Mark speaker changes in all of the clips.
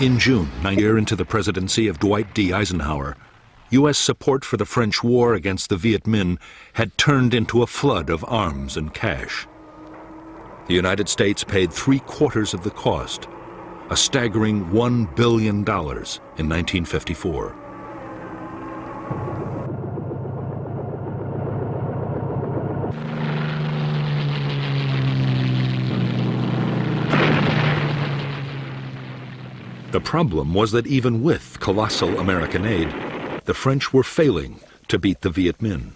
Speaker 1: In June, a year into the presidency of Dwight D. Eisenhower, U.S. support for the French war against the Viet Minh had turned into a flood of arms and cash. The United States paid 3/4 of the cost, a staggering $1 billion in 1954. The problem was that even with colossal American aid, the French were failing to beat the Viet Minh.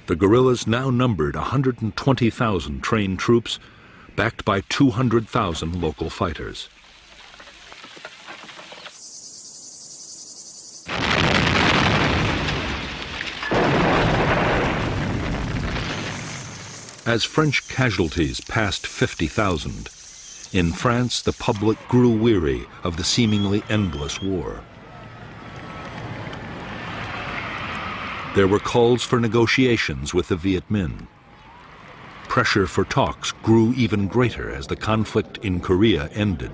Speaker 1: The guerrillas now numbered 120,000 trained troops, backed by 200,000 local fighters. As French casualties passed 50,000, in France, the public grew weary of the seemingly endless war. There were calls for negotiations with the Viet Minh. Pressure for talks grew even greater as the conflict in Korea ended.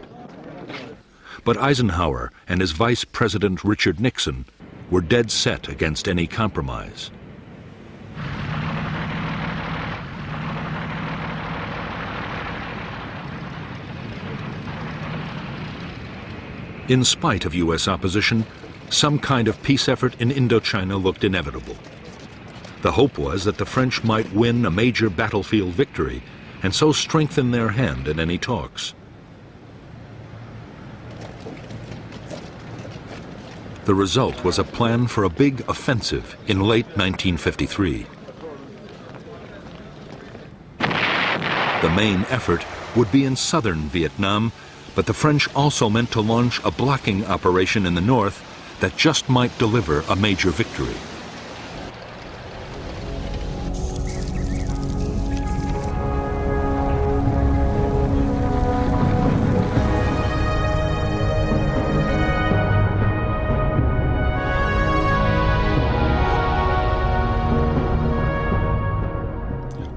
Speaker 1: But Eisenhower and his Vice President Richard Nixon were dead set against any compromise. In spite of U.S. opposition, some kind of peace effort in Indochina looked inevitable. The hope was that the French might win a major battlefield victory and so strengthen their hand in any talks. The result was a plan for a big offensive in late 1953. The main effort would be in southern Vietnam, but the French also meant to launch a blocking operation in the north that just might deliver a major victory.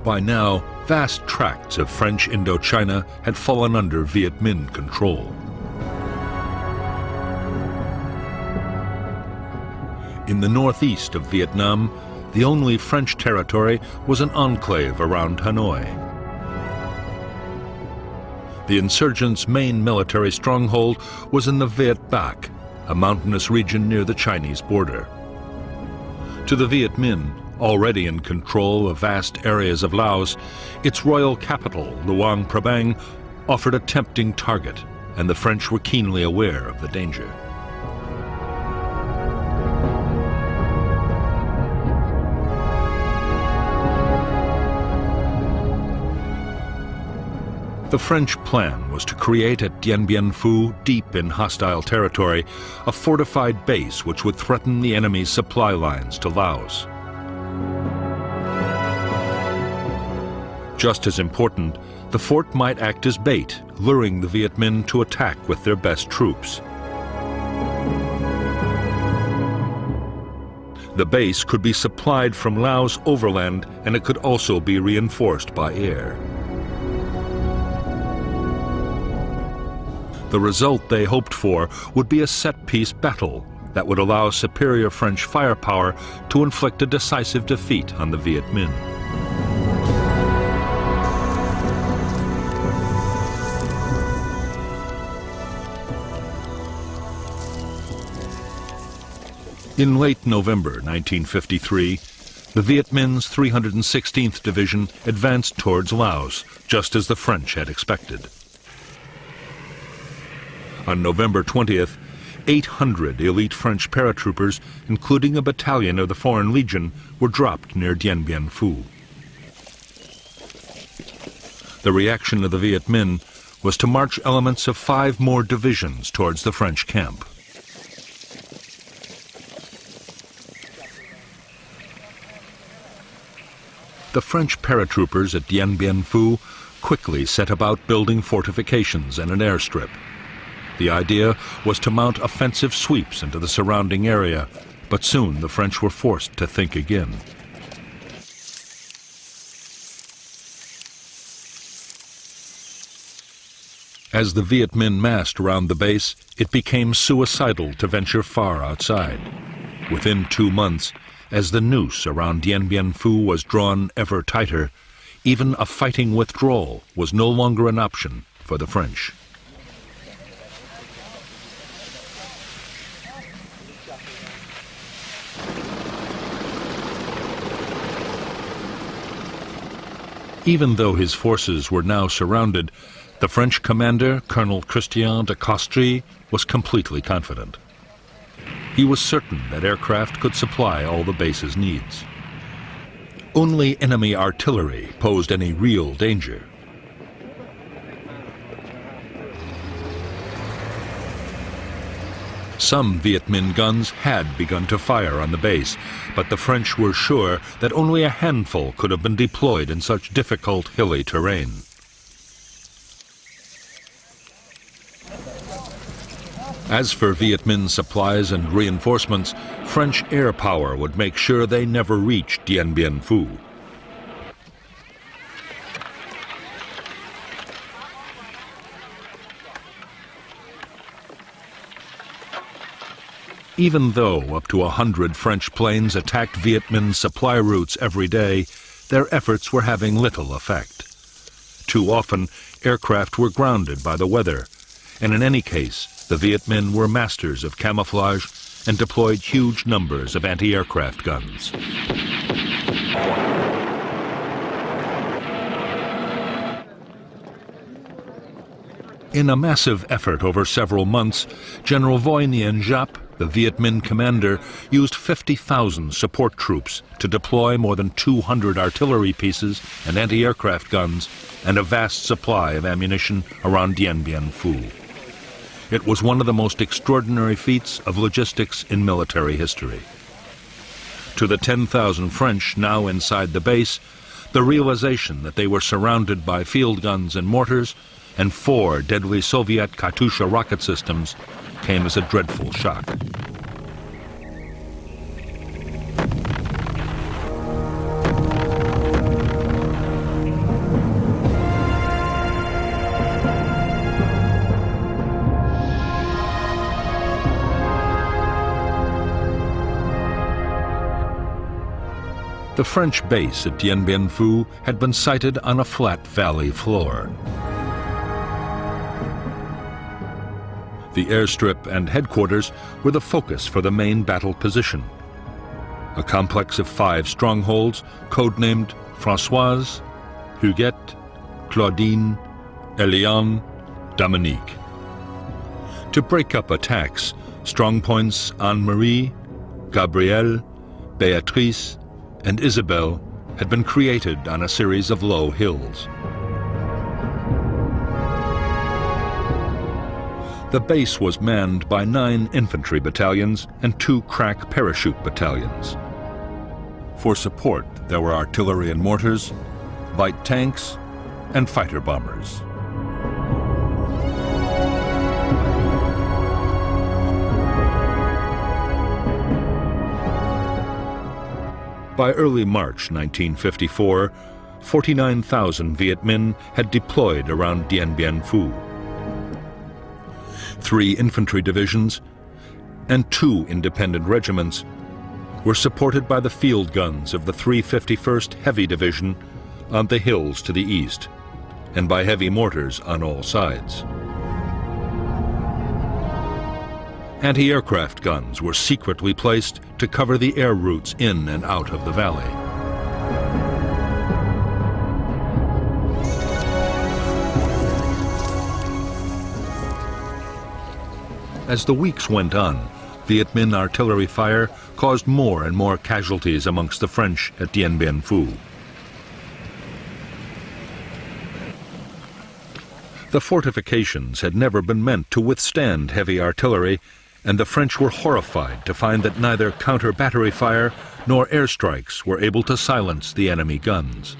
Speaker 1: By now, vast tracts of French Indochina had fallen under Viet Minh control. In the northeast of Vietnam, the only French territory was an enclave around Hanoi. The insurgents' main military stronghold was in the Viet Bac, a mountainous region near the Chinese border. To the Viet Minh, already in control of vast areas of Laos, its royal capital, Luang Prabang, offered a tempting target, and the French were keenly aware of the danger. The French plan was to create at Dienbienphu, deep in hostile territory, a fortified base which would threaten the enemy's supply lines to Laos. Just as important, the fort might act as bait, luring the Viet Minh to attack with their best troops. The base could be supplied from Laos overland, and it could also be reinforced by air. The result they hoped for would be a set-piece battle that would allow superior French firepower to inflict a decisive defeat on the Viet Minh. In late November 1953, the Viet Minh's 316th Division advanced towards Laos, just as the French had expected. On November 20th, 800 elite French paratroopers, including a battalion of the Foreign Legion, were dropped near Dienbienphu. The reaction of the Viet Minh was to march elements of 5 more divisions towards the French camp. The French paratroopers at Dienbienphu quickly set about building fortifications and an airstrip. The idea was to mount offensive sweeps into the surrounding area, but soon the French were forced to think again. As the Viet Minh massed around the base, it became suicidal to venture far outside. Within 2 months, as the noose around Dienbienphu was drawn ever tighter, even a fighting withdrawal was no longer an option for the French. Even though his forces were now surrounded, the French commander, Colonel Christian de Castries, was completely confident. He was certain that aircraft could supply all the base's needs. Only enemy artillery posed any real danger. Some Viet Minh guns had begun to fire on the base, but the French were sure that only a handful could have been deployed in such difficult hilly terrain. As for Viet Minh supplies and reinforcements, French air power would make sure they never reached Dien Phu. Even though up to 100 French planes attacked Viet Minh's supply routes every day, their efforts were having little effect. Too often, aircraft were grounded by the weather, and in any case, the Viet Minh were masters of camouflage and deployed huge numbers of anti-aircraft guns. In a massive effort over several months, General Voi Nguyen Giap, the Viet Minh commander, used 50,000 support troops to deploy more than 200 artillery pieces and anti-aircraft guns and a vast supply of ammunition around Dien Bien Phu. It was one of the most extraordinary feats of logistics in military history. To the 10,000 French now inside the base, the realization that they were surrounded by field guns and mortars and 4 deadly Soviet Katyusha rocket systems came as a dreadful shock. The French base at Dien Bien Phu had been sited on a flat valley floor. The airstrip and headquarters were the focus for the main battle position. A complex of 5 strongholds, codenamed Françoise, Huguette, Claudine, Eliane, Dominique. To break up attacks, strongpoints Anne-Marie, Gabrielle, Béatrice, and Isabelle had been created on a series of low hills. The base was manned by 9 infantry battalions and 2 crack parachute battalions. For support, there were artillery and mortars, light tanks, and fighter bombers. By early March 1954, 49,000 Viet Minh had deployed around Dien Bien Phu. 3 infantry divisions and 2 independent regiments were supported by the field guns of the 351st Heavy Division on the hills to the east, and by heavy mortars on all sides. Anti-aircraft guns were secretly placed to cover the air routes in and out of the valley. As the weeks went on, Viet Minh artillery fire caused more and more casualties amongst the French at Dien Bien Phu. The fortifications had never been meant to withstand heavy artillery, and the French were horrified to find that neither counter-battery fire nor airstrikes were able to silence the enemy guns.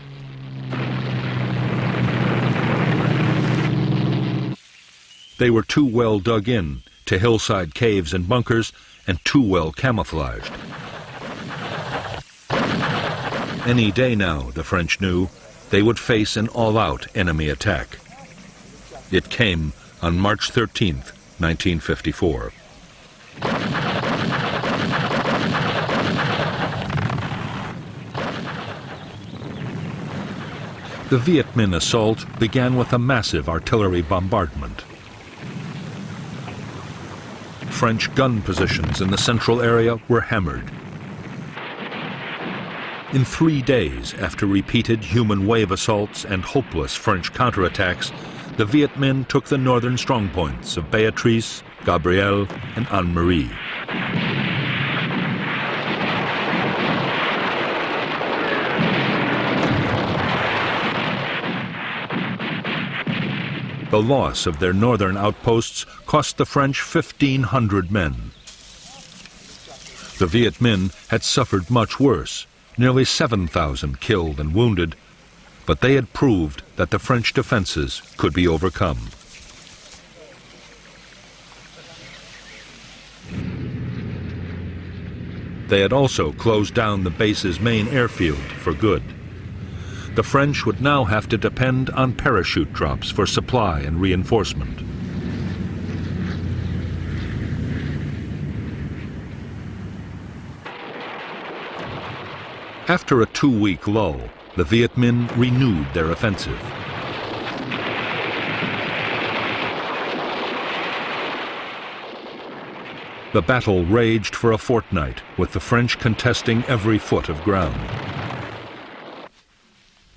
Speaker 1: They were too well dug in to hillside caves and bunkers and too well camouflaged. Any day now, the French knew, they would face an all-out enemy attack. It came on March 13, 1954. The Viet Minh assault began with a massive artillery bombardment. French gun positions in the central area were hammered. In 3 days, after repeated human wave assaults and hopeless French counterattacks, the Viet Minh took the northern strongpoints of Beatrice, Gabrielle, and Anne-Marie. The loss of their northern outposts cost the French 1,500 men. The Viet Minh had suffered much worse, nearly 7,000 killed and wounded, but they had proved that the French defenses could be overcome. They had also closed down the base's main airfield for good. The French would now have to depend on parachute drops for supply and reinforcement. After a 2-week lull, the Viet Minh renewed their offensive. The battle raged for a fortnight, with the French contesting every foot of ground.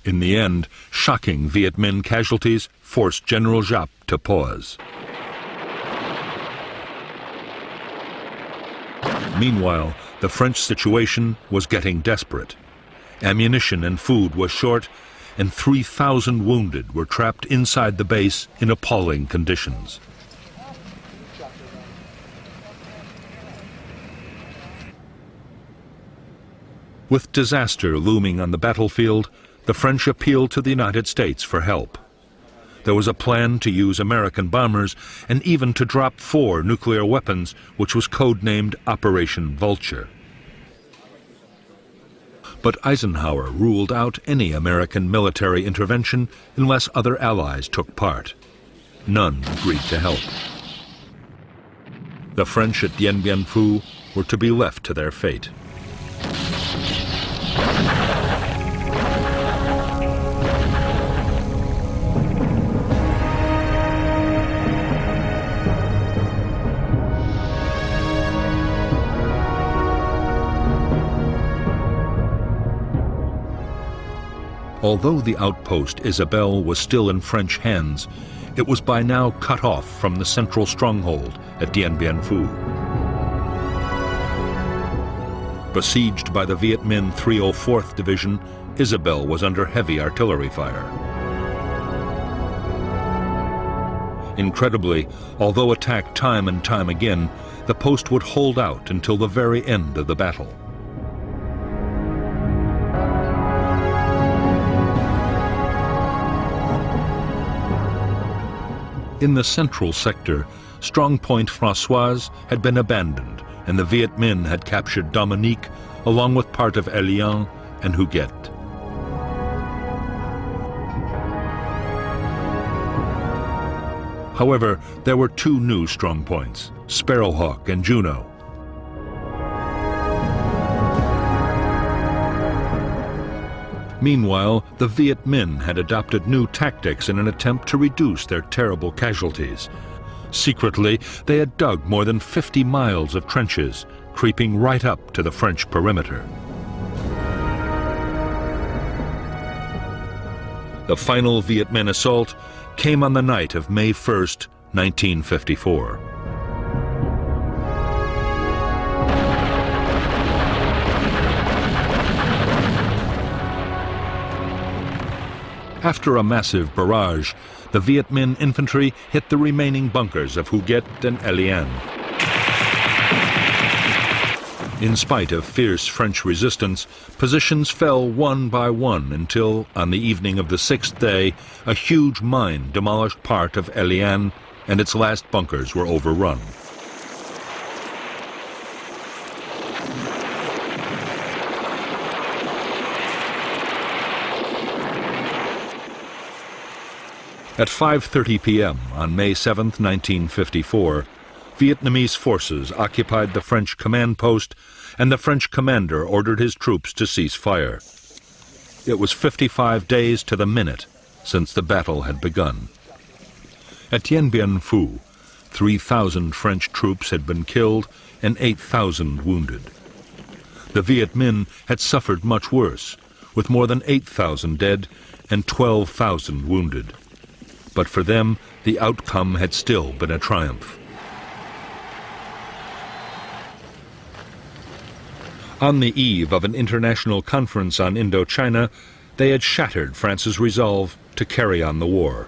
Speaker 1: In the end, shocking Viet Minh casualties forced General Giap to pause. Meanwhile, the French situation was getting desperate. Ammunition and food was short, and 3,000 wounded were trapped inside the base in appalling conditions. With disaster looming on the battlefield, the French appealed to the United States for help. There was a plan to use American bombers and even to drop 4 nuclear weapons, which was codenamed Operation Vulture. But Eisenhower ruled out any American military intervention unless other allies took part. None agreed to help. The French at Dienbienphu were to be left to their fate. Although the outpost Isabelle was still in French hands, it was by now cut off from the central stronghold at Dienbienphu. Besieged by the Viet Minh 304th Division, Isabelle was under heavy artillery fire. Incredibly, although attacked time and time again, the post would hold out until the very end of the battle. In the central sector, Strongpoint Françoise had been abandoned, and the Viet Minh had captured Dominique along with part of Elian and Huguette. However, there were 2 new strongpoints, Sparrowhawk and Juno. Meanwhile, the Viet Minh had adopted new tactics in an attempt to reduce their terrible casualties. Secretly, they had dug more than 50 miles of trenches, creeping right up to the French perimeter. The final Viet Minh assault came on the night of May 1st, 1954. After a massive barrage, the Viet Minh infantry hit the remaining bunkers of Huguette and Elian. In spite of fierce French resistance, positions fell one by one until, on the evening of the 6th day, a huge mine demolished part of Elian and its last bunkers were overrun. At 5:30 p.m. on May 7, 1954, Vietnamese forces occupied the French command post, and the French commander ordered his troops to cease fire. It was 55 days to the minute since the battle had begun. At Dienbienphu, 3,000 French troops had been killed and 8,000 wounded. The Viet Minh had suffered much worse, with more than 8,000 dead and 12,000 wounded. But for them, the outcome had still been a triumph. On the eve of an international conference on Indochina, they had shattered France's resolve to carry on the war.